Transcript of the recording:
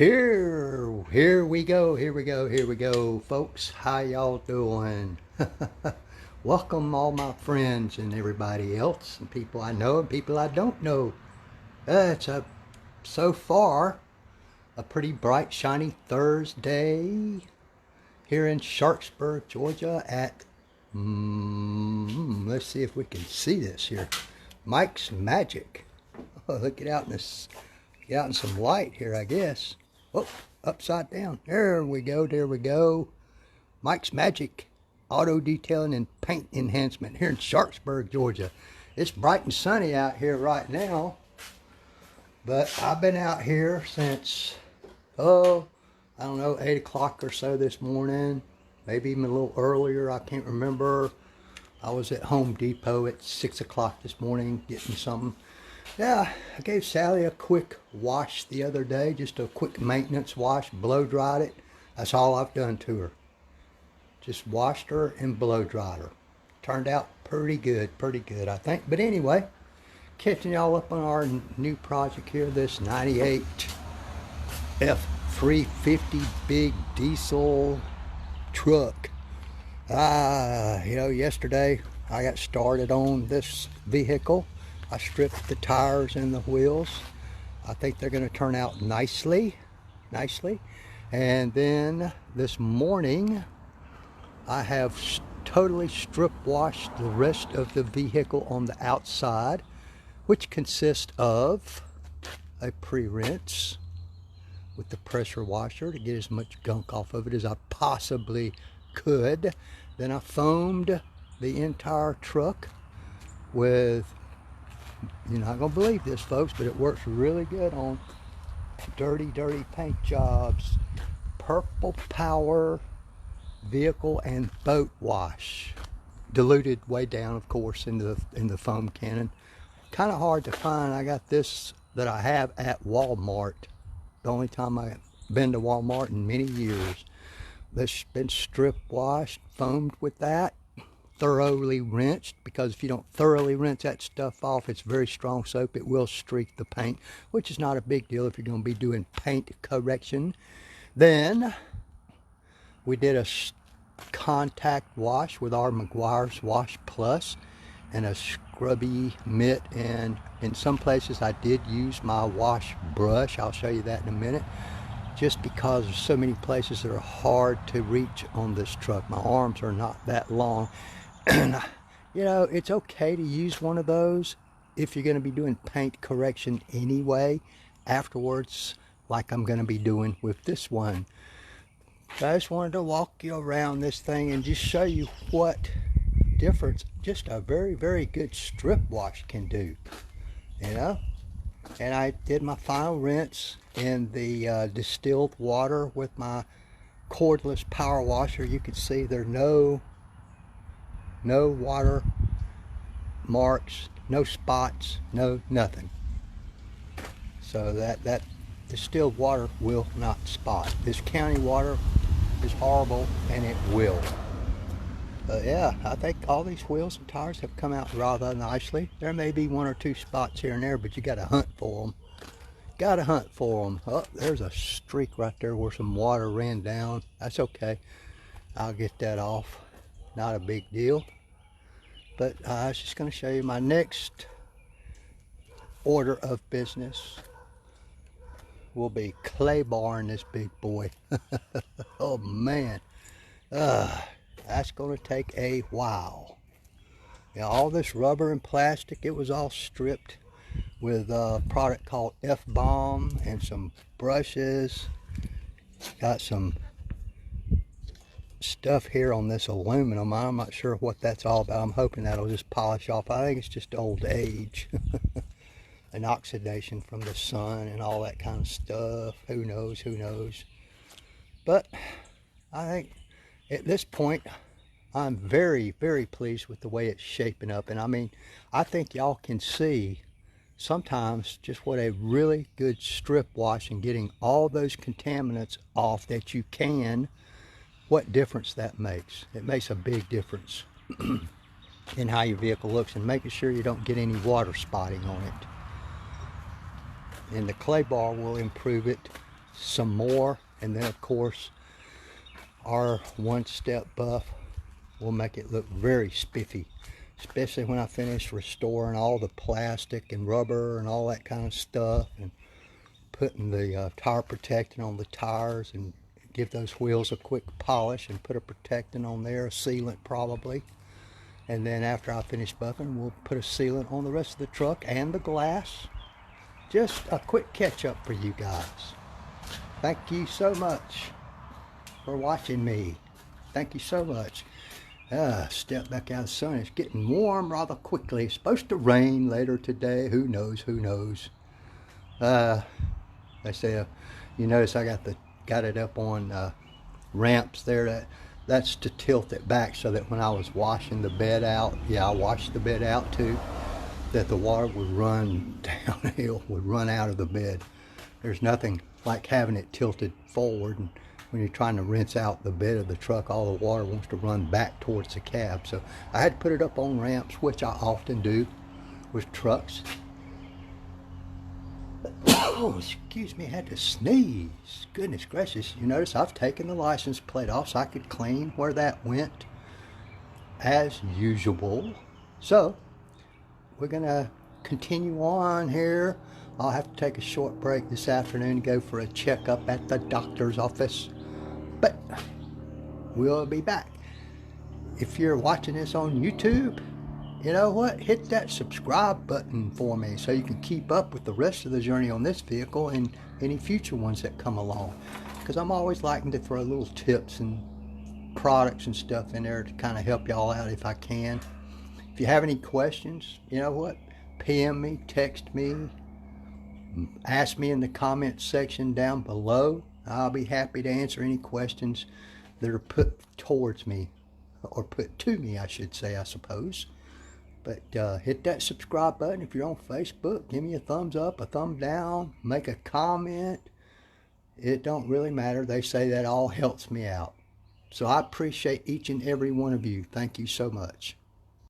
Here we go, folks. How y'all doing? Welcome all my friends and everybody else and people I know and people I don't know. So far, a pretty bright, shiny Thursday here in Sharpsburg, Georgia at, let's see if we can see this here. Mike's Magic. Oh, look it out in this, get out in some light here, I guess. Oh, upside down. There we go. Mike's Magic Auto Detailing and Paint Enhancement here in Sharpsburg, Georgia. It's bright and sunny out here right now, but I've been out here since, I don't know, 8 o'clock or so this morning, maybe even a little earlier, I can't remember. I was at Home Depot at 6 o'clock this morning getting something. Yeah, I gave Sally a quick wash the other day, just a quick maintenance wash, blow dried it. That's all I've done to her. Just washed her and blow dried her. Turned out pretty good, I think. But anyway, catching y'all up on our new project here, this 98 F350 big diesel truck. Yesterday I got started on this vehicle. I stripped the tires and the wheels. I think they're going to turn out nicely. And then this morning, I have totally strip washed the rest of the vehicle on the outside, which consists of a pre-rinse with the pressure washer to get as much gunk off of it as I possibly could. Then I foamed the entire truck with, you're not going to believe this, folks, but it works really good on dirty paint jobs. Purple Power vehicle and boat wash. Diluted way down, of course, in the foam cannon. Kind of hard to find. I got this that I have at Walmart. The only time I've been to Walmart in many years. This been strip washed, foamed with that. Thoroughly rinsed, because if you don't thoroughly rinse that stuff off, it's very strong soap, it will streak the paint, which is not a big deal if you're going to be doing paint correction. Then we did a contact wash with our Meguiar's Wash Plus and a scrubby mitt, and in some places I did use my wash brush. I'll show you that in a minute, just because there's so many places that are hard to reach on this truck. My arms are not that long. And, it's okay to use one of those if you're going to be doing paint correction anyway, afterwards, like I'm going to be doing with this one. So I just wanted to walk you around this thing and just show you what difference just a very good strip wash can do, And I did my final rinse in the distilled water with my cordless power washer. You can see there's no water marks, no spots, nothing. So that distilled water will not spot. This county water is horrible, and it will. Yeah, I think all these wheels and tires have come out rather nicely. There may be one or two spots here and there, but you got to hunt for them. Oh, there's a streak right there where some water ran down. That's okay. I'll get that off. Not a big deal. But I was just going to show you my next order of business will be clay barring this big boy. Oh man, that's going to take a while. All this rubber and plastic, it was all stripped with a product called F-Bomb and some brushes. Got some stuff here on this aluminum. I'm not sure what that's all about. I'm hoping that'll just polish off. I think it's just old age and oxidation from the sun and all that kind of stuff. Who knows? But I think at this point I'm very pleased with the way it's shaping up. And I mean, I think y'all can see sometimes just what a really good strip wash and getting all those contaminants off that you can, what difference that makes. It makes a big difference in how your vehicle looks, and making sure you don't get any water spotting on it. And the clay bar will improve it some more, and then of course our one-step buff will make it look very spiffy, especially when I finish restoring all the plastic and rubber and all that kind of stuff, and putting the tire protectant on the tires, and give those wheels a quick polish and put a protectant on there, a sealant probably. And then after I finish buffing, we'll put a sealant on the rest of the truck and the glass. Just a quick catch up for you guys. Thank you so much for watching me. Thank you so much. Step back out of the sun. It's getting warm rather quickly. It's supposed to rain later today. Who knows? Who knows? They say, you notice I got it up on ramps there. That's to tilt it back so that when I was washing the bed out, yeah, I washed the bed out too, that the water would run downhill, would run out of the bed. There's nothing like having it tilted forward, and when you're trying to rinse out the bed of the truck, all the water wants to run back towards the cab. So I had to put it up on ramps, which I often do with trucks. Oh, excuse me, I had to sneeze. Goodness gracious. You notice I've taken the license plate off so I could clean where that went as usual. So we're gonna continue on here. I'll have to take a short break this afternoon to go for a checkup at the doctor's office, but we'll be back. If you're watching this on YouTube, you know what? Hit that subscribe button for me so you can keep up with the rest of the journey on this vehicle and any future ones that come along. Because I'm always liking to throw little tips and products and stuff in there to kind of help y'all out if I can. If you have any questions, you know what? PM me, text me, ask me in the comments section down below. I'll be happy to answer any questions that are put towards me, or put to me, I should say, I suppose. But hit that subscribe button. If you're on Facebook, give me a thumbs up, a thumb down, make a comment. It don't really matter. They say that all helps me out. So I appreciate each and every one of you. Thank you so much.